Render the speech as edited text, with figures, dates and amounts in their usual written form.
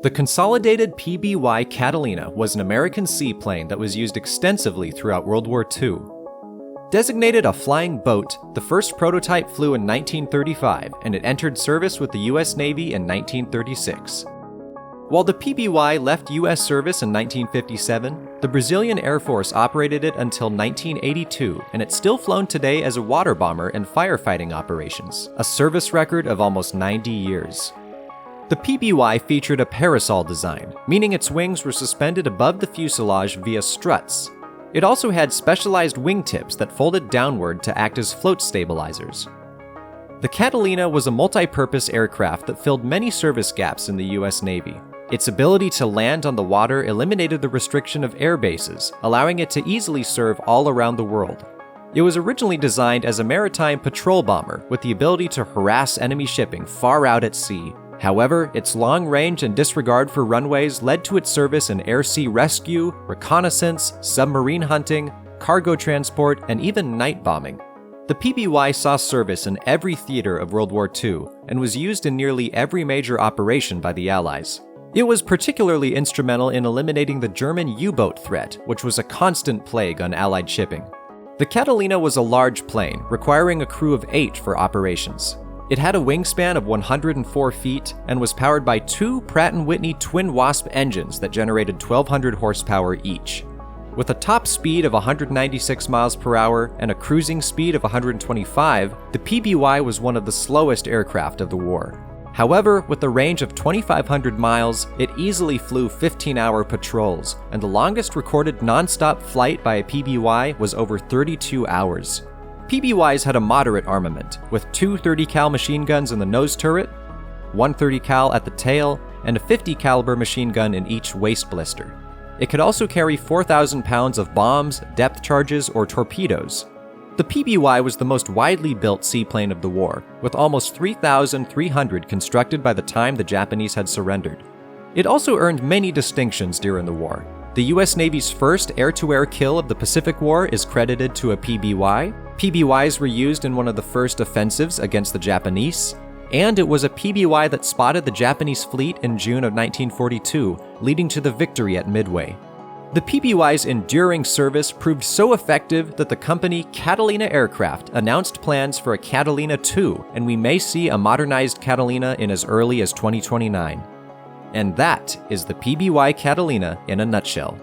The consolidated PBY Catalina was an American seaplane that was used extensively throughout World War II. Designated a flying boat, the first prototype flew in 1935, and it entered service with the U.S. Navy in 1936. While the PBY left U.S. service in 1957, the Brazilian Air Force operated it until 1982, and it's still flown today as a water bomber and firefighting operations, a service record of almost 90 years. The PBY featured a parasol design, meaning its wings were suspended above the fuselage via struts. It also had specialized wingtips that folded downward to act as float stabilizers. The Catalina was a multi-purpose aircraft that filled many service gaps in the U.S. Navy. Its ability to land on the water eliminated the restriction of air bases, allowing it to easily serve all around the world. It was originally designed as a maritime patrol bomber with the ability to harass enemy shipping far out at sea. However, its long range and disregard for runways led to its service in air-sea rescue, reconnaissance, submarine hunting, cargo transport, and even night bombing. The PBY saw service in every theater of World War II and was used in nearly every major operation by the Allies. It was particularly instrumental in eliminating the German U-boat threat, which was a constant plague on Allied shipping. The Catalina was a large plane, requiring a crew of 8 for operations. It had a wingspan of 104 feet and was powered by 2 Pratt & Whitney Twin Wasp engines that generated 1,200 horsepower each. With a top speed of 196 miles per hour and a cruising speed of 125, the PBY was one of the slowest aircraft of the war. However, with a range of 2,500 miles, it easily flew 15-hour patrols, and the longest recorded non-stop flight by a PBY was over 32 hours. PBYs had a moderate armament, with 2 30 cal machine guns in the nose turret, 1 30 cal at the tail, and a 50 caliber machine gun in each waist blister. It could also carry 4,000 pounds of bombs, depth charges, or torpedoes. The PBY was the most widely built seaplane of the war, with almost 3,300 constructed by the time the Japanese had surrendered. It also earned many distinctions during the war. The U.S. Navy's first air-to-air kill of the Pacific War is credited to a PBY. PBYs were used in one of the first offensives against the Japanese, and it was a PBY that spotted the Japanese fleet in June of 1942, leading to the victory at Midway. The PBY's enduring service proved so effective that the company Catalina Aircraft announced plans for a Catalina II, and we may see a modernized Catalina in as early as 2029. And that is the PBY Catalina in a nutshell.